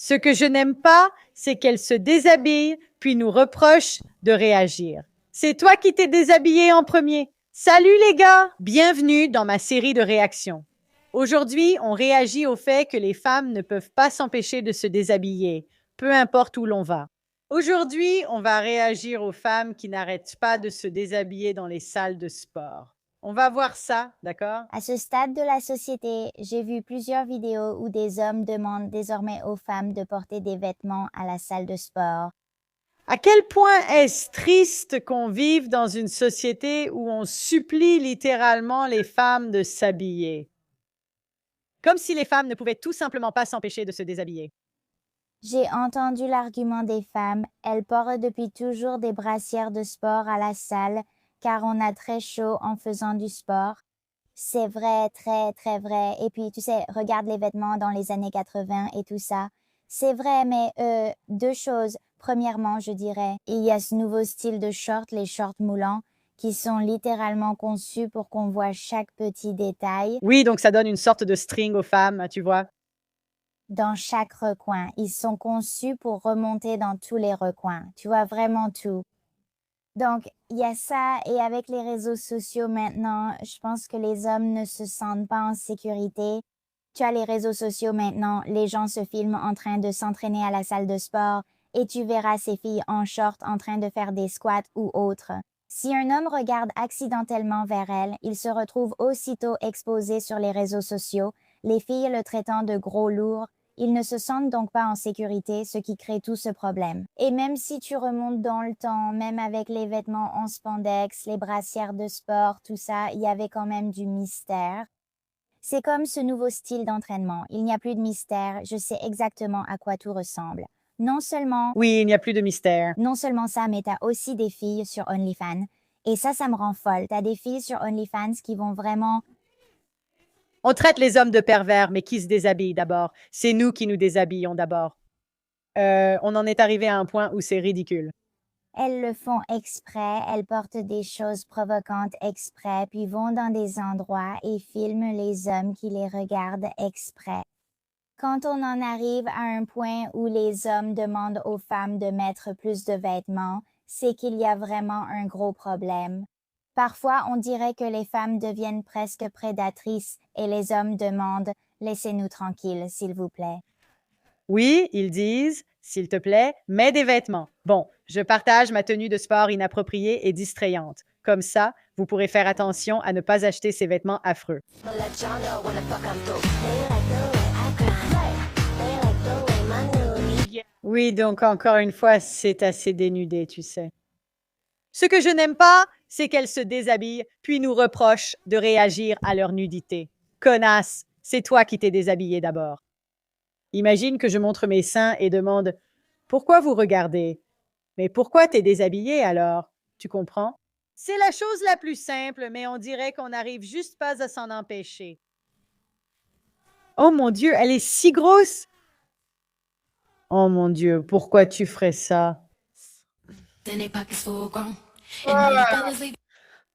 Ce que je n'aime pas, c'est qu'elle se déshabille, puis nous reproche de réagir. C'est toi qui t'es déshabillé en premier. Salut les gars! Bienvenue dans ma série de réactions. Aujourd'hui, on réagit au fait que les femmes ne peuvent pas s'empêcher de se déshabiller, peu importe où l'on va. Aujourd'hui, on va réagir aux femmes qui n'arrêtent pas de se déshabiller dans les salles de sport. On va voir ça, d'accord? À ce stade de la société, j'ai vu plusieurs vidéos où des hommes demandent désormais aux femmes de porter des vêtements à la salle de sport. À quel point est-ce triste qu'on vive dans une société où on supplie littéralement les femmes de s'habiller? Comme si les femmes ne pouvaient tout simplement pas s'empêcher de se déshabiller. J'ai entendu l'argument des femmes, elles portent depuis toujours des brassières de sport à la salle car on a très chaud en faisant du sport. C'est vrai, très très vrai. Et puis tu sais, regarde les vêtements dans les années 80 et tout ça. C'est vrai, mais deux choses. Premièrement, je dirais, il y a ce nouveau style de shorts, les shorts moulants, qui sont littéralement conçus pour qu'on voit chaque petit détail Oui, donc ça donne une sorte de string aux femmes, tu vois. dans chaque recoin. Ils sont conçus pour remonter dans tous les recoins. Tu vois vraiment tout. Donc, il y a ça et avec les réseaux sociaux maintenant, je pense que les hommes ne se sentent pas en sécurité. Tu as les réseaux sociaux maintenant, les gens se filment en train de s'entraîner à la salle de sport et tu verras ces filles en short en train de faire des squats ou autre. Si un homme regarde accidentellement vers elle, il se retrouve aussitôt exposé sur les réseaux sociaux, les filles le traitant de gros lourd. Ils ne se sentent donc pas en sécurité, ce qui crée tout ce problème. Et même si tu remontes dans le temps, même avec les vêtements en spandex, les brassières de sport, tout ça, il y avait quand même du mystère. C'est comme ce nouveau style d'entraînement. Il n'y a plus de mystère, je sais exactement à quoi tout ressemble. Non seulement, Oui, il n'y a plus de mystère. non seulement ça, mais t'as aussi des filles sur OnlyFans. Et ça me rend folle. T'as des filles sur OnlyFans qui vont vraiment. On traite les hommes de pervers, mais qui se déshabillent d'abord? C'est nous qui nous déshabillons d'abord. On en est arrivé à un point où c'est ridicule. Elles le font exprès, elles portent des choses provocantes exprès, puis vont dans des endroits et filment les hommes qui les regardent exprès. Quand on en arrive à un point où les hommes demandent aux femmes de mettre plus de vêtements, c'est qu'il y a vraiment un gros problème. Parfois, on dirait que les femmes deviennent presque prédatrices et les hommes demandent laissez-nous tranquilles, s'il vous plaît. Oui, ils disent, s'il te plaît, mets des vêtements. Bon, je partage ma tenue de sport inappropriée et distrayante. Comme ça, vous pourrez faire attention à ne pas acheter ces vêtements affreux. Oui, donc encore une fois, c'est assez dénudé, tu sais. Ce que je n'aime pas, c'est qu'elles se déshabillent, puis nous reprochent de réagir à leur nudité. Connasse, c'est toi qui t'es déshabillée d'abord. Imagine que je montre mes seins et demande pourquoi vous regardez? Mais pourquoi t'es déshabillée alors? Tu comprends? C'est la chose la plus simple, mais on dirait qu'on n'arrive juste pas à s'en empêcher. Oh mon Dieu, elle est si grosse! Oh mon Dieu, pourquoi tu ferais ça?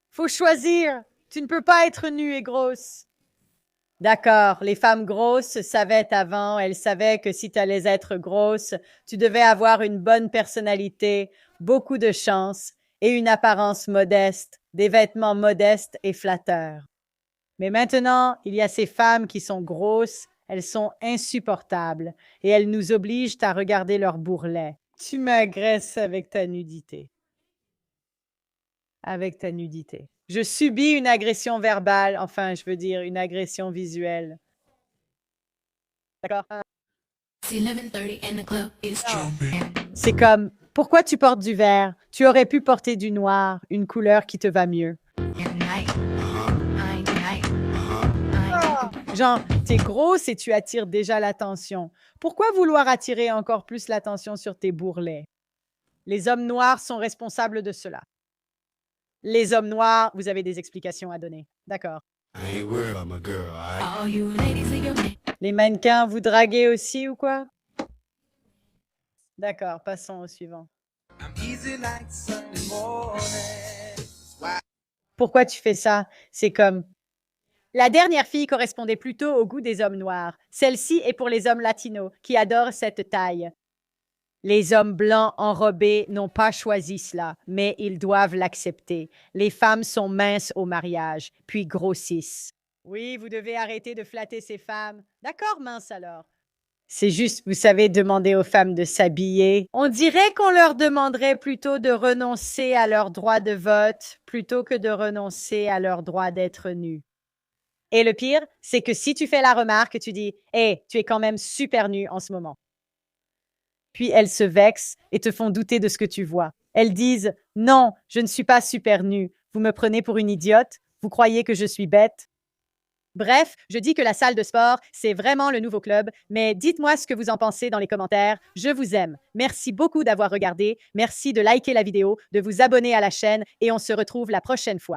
Faut choisir. Tu ne peux pas être nue et grosse. D'accord, les femmes grosses savaient avant, elles savaient que si tu allais être grosse, tu devais avoir une bonne personnalité, beaucoup de chance et une apparence modeste, des vêtements modestes et flatteurs. Mais maintenant, il y a ces femmes qui sont grosses, elles sont insupportables et elles nous obligent à regarder leurs bourrelets. Tu m'agresses avec ta nudité. Avec ta nudité. Je subis une agression verbale, enfin, je veux dire une agression visuelle. D'accord? C'est comme, pourquoi tu portes du vert? Tu aurais pu porter du noir, une couleur qui te va mieux. Genre, t'es grosse et tu attires déjà l'attention. Pourquoi vouloir attirer encore plus l'attention sur tes bourrelets? Les hommes noirs sont responsables de cela. Les hommes noirs, vous avez des explications à donner. D'accord. Les mannequins, vous draguez aussi ou quoi? D'accord, passons au suivant. Pourquoi tu fais ça? C'est comme, La dernière fille correspondait plutôt au goût des hommes noirs. Celle-ci est pour les hommes latinos qui adorent cette taille. Les hommes blancs enrobés n'ont pas choisi cela, mais ils doivent l'accepter. Les femmes sont minces au mariage, puis grossissent. Oui, vous devez arrêter de flatter ces femmes. D'accord, mince alors. C'est juste, vous savez, demander aux femmes de s'habiller. On dirait qu'on leur demanderait plutôt de renoncer à leur droit de vote plutôt que de renoncer à leur droit d'être nus. Et le pire, c'est que si tu fais la remarque, tu dis « Hé, tu es quand même super nu en ce moment ». Puis elles se vexent et te font douter de ce que tu vois. Elles disent « Non, je ne suis pas super nue. Vous me prenez pour une idiote? Vous croyez que je suis bête? » Bref, je dis que la salle de sport, c'est vraiment le nouveau club, mais dites-moi ce que vous en pensez dans les commentaires. Je vous aime. Merci beaucoup d'avoir regardé. Merci de liker la vidéo, de vous abonner à la chaîne et on se retrouve la prochaine fois.